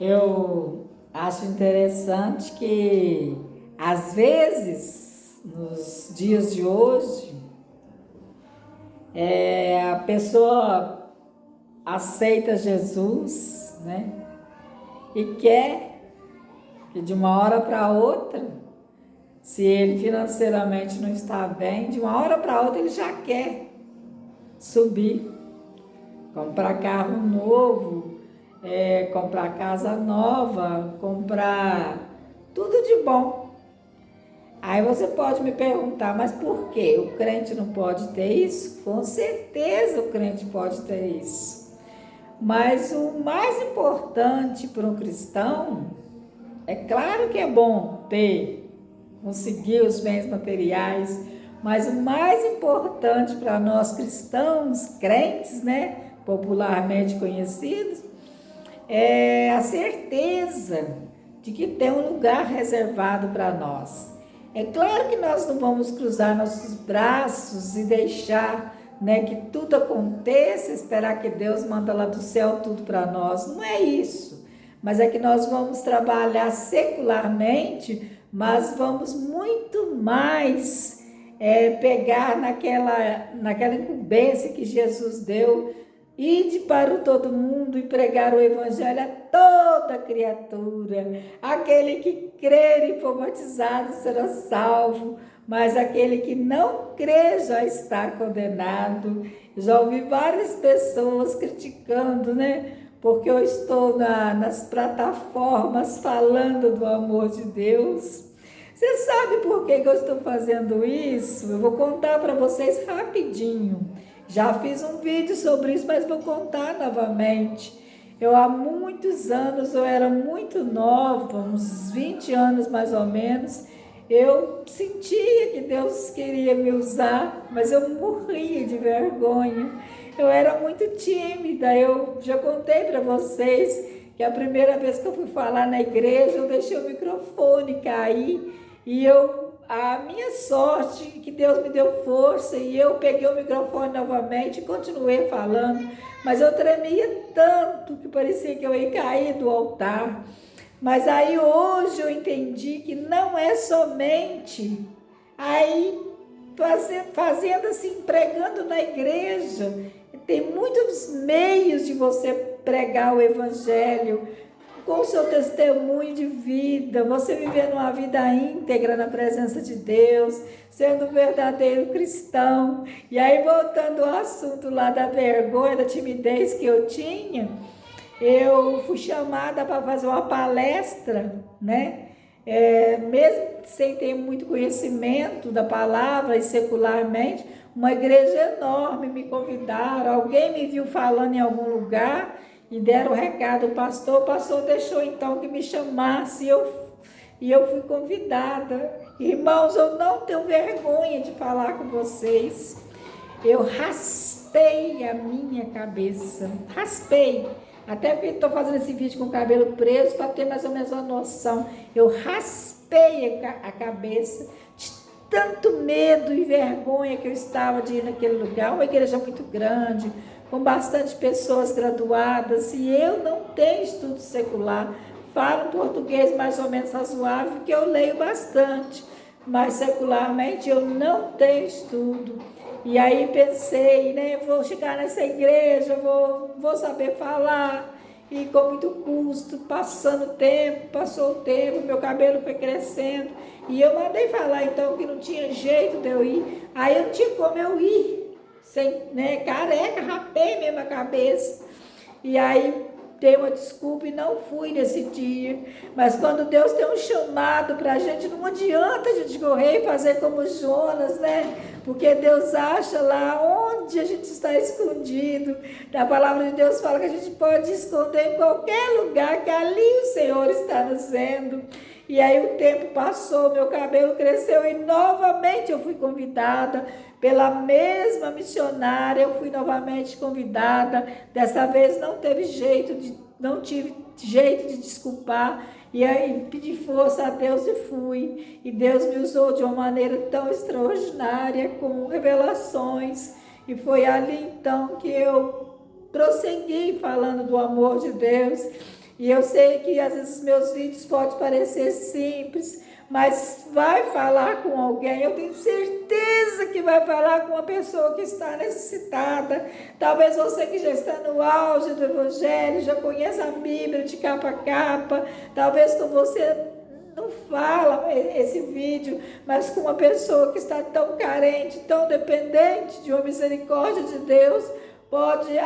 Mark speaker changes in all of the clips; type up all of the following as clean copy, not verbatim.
Speaker 1: Eu acho interessante que, às vezes, nos dias de hoje, a pessoa aceita Jesus, né? E quer que de uma hora para outra, se ele financeiramente não está bem, de uma hora para outra ele já quer subir, comprar carro novo, comprar casa nova, comprar tudo de bom. Aí você pode me perguntar, mas por quê? O crente não pode ter isso? Com certeza o crente pode ter isso. Mas o mais importante para um cristão, é claro que é bom conseguir os bens materiais, mas o mais importante para nós cristãos, crentes, né, popularmente conhecidos, é a certeza de que tem um lugar reservado para nós. É claro que nós não vamos cruzar nossos braços e deixar, né, que tudo aconteça, esperar que Deus manda lá do céu tudo para nós. Não é isso. Mas é que nós vamos trabalhar secularmente, mas vamos muito mais pegar naquela incumbência que Jesus deu. Ide para todo mundo e pregar o evangelho a toda criatura. Aquele que crer e for batizado será salvo, mas aquele que não crer já está condenado. Já ouvi várias pessoas criticando, né? Porque eu estou nas plataformas falando do amor de Deus. Você sabe por que eu estou fazendo isso? Eu vou contar para vocês rapidinho. Já fiz um vídeo sobre isso, mas vou contar novamente. Há muitos anos, eu era muito nova, uns 20 anos mais ou menos, eu sentia que Deus queria me usar, mas eu morria de vergonha. Eu era muito tímida, eu já contei para vocês que a primeira vez que eu fui falar na igreja, eu deixei o microfone cair e a minha sorte que Deus me deu força e eu peguei o microfone novamente e continuei falando, mas eu tremia tanto que parecia que eu ia cair do altar. Mas aí hoje eu entendi que não é somente aí fazendo assim, pregando na igreja. Tem muitos meios de você pregar o evangelho, com o seu testemunho de vida, você vivendo uma vida íntegra na presença de Deus, sendo um verdadeiro cristão. E aí, voltando ao assunto lá da vergonha, da timidez que eu tinha, eu fui chamada para fazer uma palestra, né? Mesmo sem ter muito conhecimento da palavra e secularmente, uma igreja enorme me convidaram, alguém me viu falando em algum lugar e deram o recado, o pastor deixou então que me chamasse e eu fui convidada. Irmãos, eu não tenho vergonha de falar com vocês. Eu raspei a minha cabeça, raspei. Até estou fazendo esse vídeo com o cabelo preso para ter mais ou menos uma noção. Eu raspei a cabeça de tanto medo e vergonha que eu estava de ir naquele lugar. Uma igreja muito grande, com bastante pessoas graduadas, e eu não tenho estudo secular. Falo português mais ou menos razoável, porque eu leio bastante, mas secularmente eu não tenho estudo. E aí pensei, né, vou chegar nessa igreja, vou saber falar, e com muito custo, passou o tempo, meu cabelo foi crescendo, e eu mandei falar então que não tinha jeito de eu ir, aí eu não tinha como eu ir, sem, né, careca, rapei mesmo a cabeça, e aí dei uma desculpa e não fui nesse dia. Mas quando Deus tem um chamado para a gente, não adianta a gente correr e fazer como Jonas, né? Porque Deus acha lá onde a gente está escondido. A palavra de Deus fala que a gente pode esconder em qualquer lugar, que ali o Senhor está nos vendo. E aí o tempo passou, meu cabelo cresceu e novamente eu fui convidada pela mesma missionária, eu fui novamente convidada. Dessa vez não tive jeito de desculpar, e aí pedi força a Deus e fui. E Deus me usou de uma maneira tão extraordinária, com revelações, e foi ali então que eu prossegui falando do amor de Deus. E eu sei que às vezes meus vídeos podem parecer simples, mas vai falar com alguém. Eu tenho certeza que vai falar com uma pessoa que está necessitada. Talvez você que já está no auge do Evangelho, já conhece a Bíblia de capa a capa. Talvez com você não fala esse vídeo, mas com uma pessoa que está tão carente, tão dependente de uma misericórdia de Deus, pode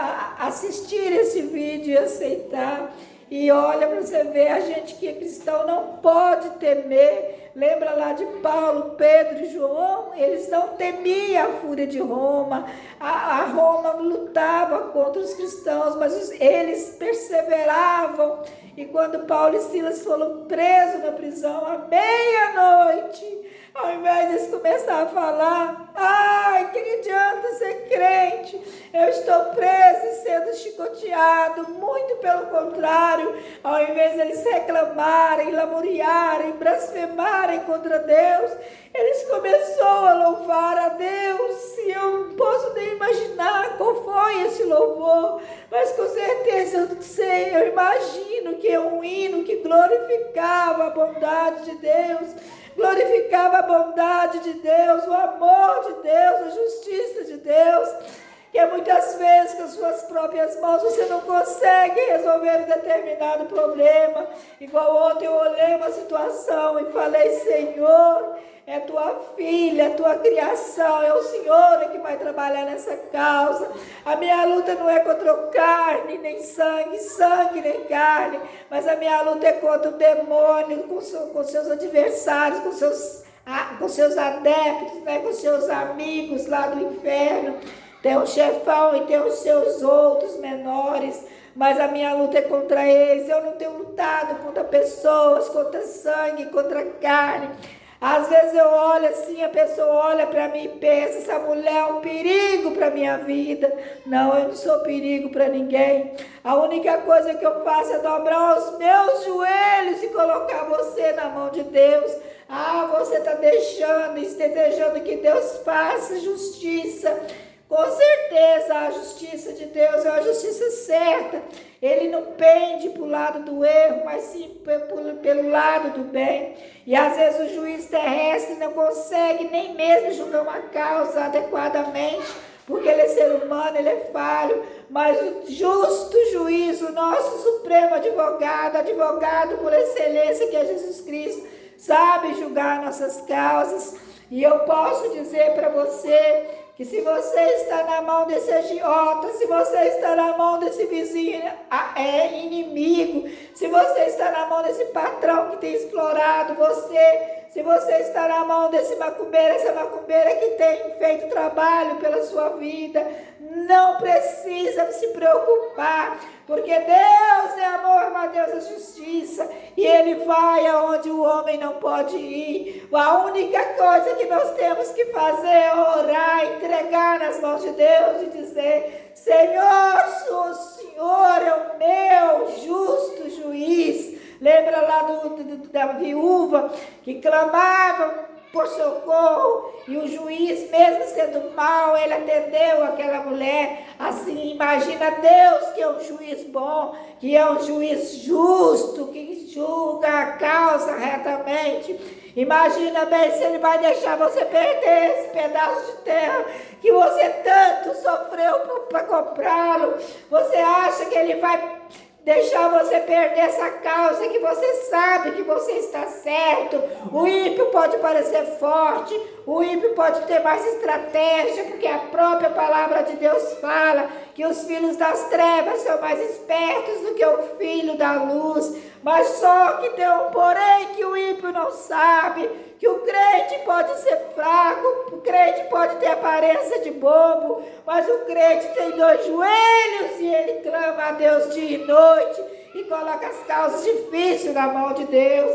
Speaker 1: assistir esse vídeo e aceitar. E olha para você ver, a gente que é cristão não pode temer. Lembra lá de Paulo, Pedro e João? Eles não temiam a fúria de Roma. A Roma lutava contra os cristãos, mas eles perseveravam. E quando Paulo e Silas foram presos na prisão à meia-noite, ao invés de eles começar a falar, ai, que adianta ser crente, eu estou preso e sendo chicoteado, muito pelo contrário, ao invés de eles reclamarem, lamuriarem, blasfemarem contra Deus, eles começaram a louvar a Deus. E eu não posso nem imaginar qual foi esse louvor, mas com certeza eu sei, eu imagino que é um hino que glorificava a bondade de Deus, glorificava a bondade de Deus, o amor de Deus, a justiça de Deus, que muitas vezes com as suas próprias mãos você não consegue resolver um determinado problema. Igual ontem eu olhei uma situação e falei, Senhor, é tua filha, é tua criação, é o Senhor que vai trabalhar nessa causa. A minha luta não é contra carne, nem sangue, sangue nem carne, mas a minha luta é contra o demônio, com seus adversários, com seus adeptos, né, com seus amigos lá do inferno. Tem um chefão e tem os seus outros menores, mas a minha luta é contra eles. Eu não tenho lutado contra pessoas, contra sangue, contra carne. Às vezes eu olho assim, a pessoa olha para mim e pensa, essa mulher é um perigo para a minha vida. Não, eu não sou perigo para ninguém. A única coisa que eu faço é dobrar os meus joelhos e colocar você na mão de Deus. Ah, você está deixando e desejando que Deus faça justiça. Com certeza a justiça de Deus é a justiça certa. Ele não pende para o lado do erro, mas sim pelo lado do bem. E às vezes o juiz terrestre não consegue nem mesmo julgar uma causa adequadamente, porque ele é ser humano, ele é falho. Mas o justo juiz, o nosso supremo advogado por excelência, que é Jesus Cristo, sabe julgar nossas causas. E eu posso dizer para você que se você está na mão desse agiota, se você está na mão desse vizinho inimigo, se você está na mão desse patrão que tem explorado você, se você está na mão desse macumbeiro, essa macumbeira que tem feito trabalho pela sua vida, não precisa se preocupar, porque Deus é amor, mas Deus é justiça, e Ele vai aonde o homem não pode ir. A única coisa que nós temos que fazer é orar, entregar nas mãos de Deus e dizer, Senhor, o Senhor é o meu justo juiz. Lembra lá da viúva que clamava por socorro, e o juiz, mesmo sendo mau, ele atendeu aquela mulher. Assim, imagina Deus, que é um juiz bom, que é um juiz justo, que julga a causa retamente. Imagina bem se ele vai deixar você perder esse pedaço de terra que você tanto sofreu para comprá-lo. Você acha que ele vai deixar você perder essa causa que você sabe que você está certo? O ímpio pode parecer forte, o ímpio pode ter mais estratégia, porque a própria palavra de Deus fala que os filhos das trevas são mais espertos do que o filho da luz. Mas só que tem um porém que o ímpio não sabe, que o crente pode ser fraco, o crente pode ter aparência de bobo, mas o crente tem 2 joelhos e ele clama a Deus dia e noite e coloca as causas difíceis na mão de Deus.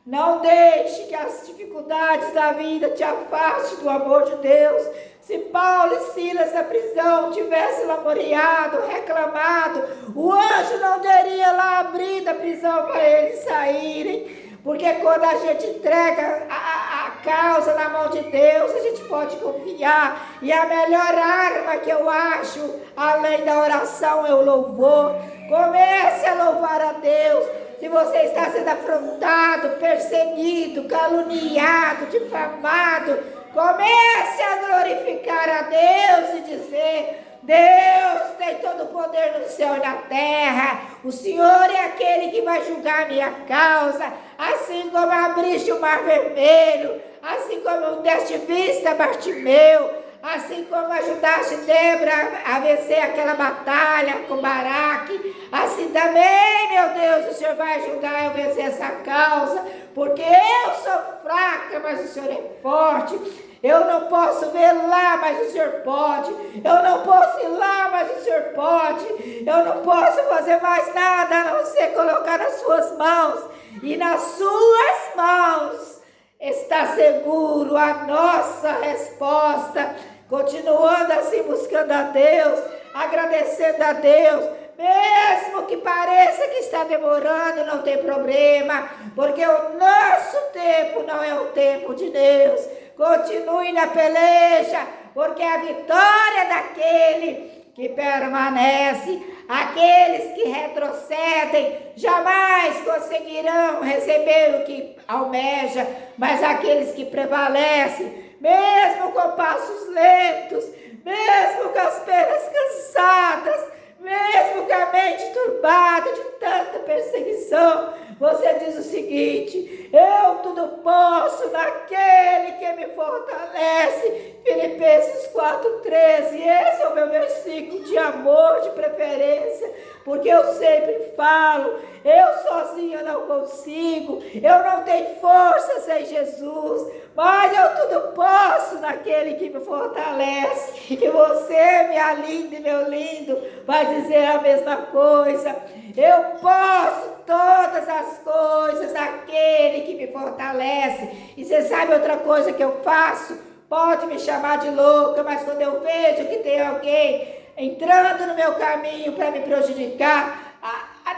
Speaker 1: Não deixe que as dificuldades da vida te afastem do amor de Deus. Se Paulo e Silas na prisão tivessem lamuriado, reclamado, o anjo não teria lá abrido a prisão para eles saírem. Porque quando a gente entrega a causa na mão de Deus, a gente pode confiar. E a melhor arma que eu acho, além da oração, é o louvor. Comece a louvar a Deus. Se você está sendo afrontado, perseguido, caluniado, difamado, comece a glorificar a Deus e dizer: Deus tem todo o poder no céu e na terra. O Senhor é aquele que vai julgar a minha causa. Assim como abriste o mar vermelho, assim como deste vista a Bartimeu, assim como ajudaste Débora a vencer aquela batalha com Baraque, assim também, meu Deus, o Senhor vai ajudar eu a vencer essa causa, porque eu sou fraca, mas o Senhor é forte. Eu não posso ver lá, mas o Senhor pode. Eu não posso ir lá, mas o Senhor pode. Eu não posso fazer mais nada a não ser colocar nas suas mãos. E nas suas mãos está seguro a nossa resposta. Continuando assim, buscando a Deus, agradecendo a Deus. Mesmo que pareça que está demorando, não tem problema, porque o nosso tempo não é o tempo de Deus. Continue na peleja, porque a vitória é daquele que permanece. Aqueles que retrocedem jamais conseguirão receber o que almeja, mas aqueles que prevalecem, mesmo com passos lentos, mesmo com as pernas cansadas, mesmo com a mente turbada de tanta perseguição, você diz o seguinte: eu tudo posso naquele que me fortalece. Filipenses 4,13, esse é o meu versículo de amor, de preferência, porque eu sempre falo, eu sozinha não consigo, eu não tenho força sem Jesus, mas eu tudo posso naquele que me fortalece. E você, minha linda e meu lindo, vai dizer a mesma coisa: eu posso todas as coisas naquele que me fortalece. E você sabe outra coisa que eu faço? Pode me chamar de louca, mas quando eu vejo que tem alguém entrando no meu caminho para me prejudicar,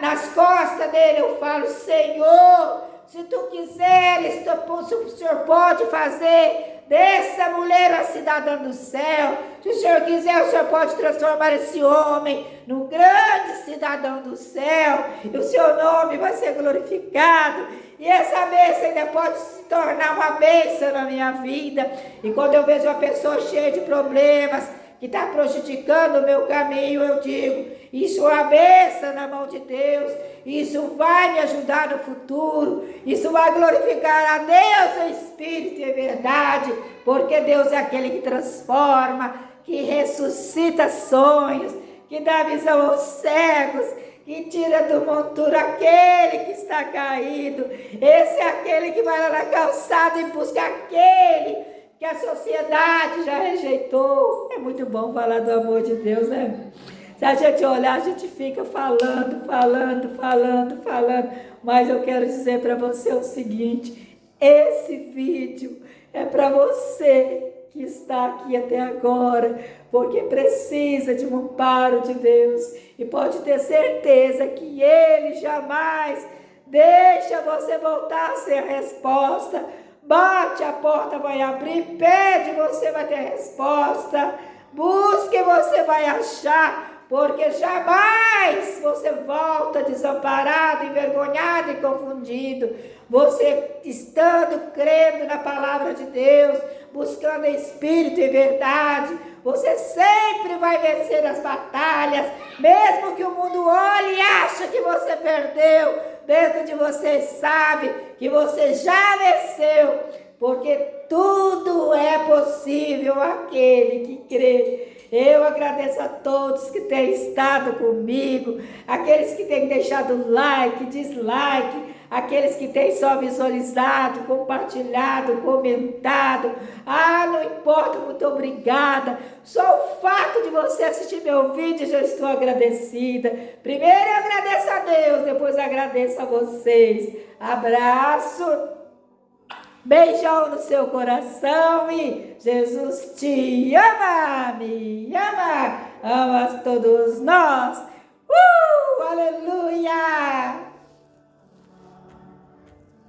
Speaker 1: nas costas dele eu falo: Senhor, se tu quiseres, o Senhor pode fazer dessa mulher a cidadã do céu. Se o Senhor quiser, o Senhor pode transformar esse homem num grande cidadão do céu, e o seu nome vai ser glorificado, e essa bênção ainda pode se tornar uma bênção na minha vida. E quando eu vejo uma pessoa cheia de problemas, que está prejudicando o meu caminho, eu digo: isso é uma bênção na mão de Deus, isso vai me ajudar no futuro, isso vai glorificar a Deus em espírito e em verdade, porque Deus é aquele que transforma, que ressuscita sonhos, que dá visão aos cegos, que tira do monturo aquele que está caído. Esse é aquele que vai lá na calçada e busca aquele que a sociedade já rejeitou. É muito bom falar do amor de Deus, né? Se a gente olhar, a gente fica falando, mas eu quero dizer para você o seguinte: esse vídeo é para você que está aqui até agora, porque precisa de um amparo de Deus, e pode ter certeza que Ele jamais deixa você voltar sem a resposta. Bate, a porta vai abrir, pede, você vai ter resposta, busque, você vai achar, porque jamais você volta desamparado, envergonhado e confundido. Você estando crendo na palavra de Deus, buscando em espírito e verdade, você sempre vai vencer as batalhas, mesmo que o mundo olhe e ache que você perdeu. Dentro de você sabe que você já venceu, porque tudo é possível àquele que crê. Eu agradeço a todos que têm estado comigo, aqueles que têm deixado like, dislike, aqueles que têm só visualizado, compartilhado, comentado. Não importa, muito obrigada. Só o fato de você assistir meu vídeo, já estou agradecida. Primeiro eu agradeço a Deus, depois agradeço a vocês. Abraço, beijão no seu coração e Jesus te ama, me ama, ama todos nós. Aleluia!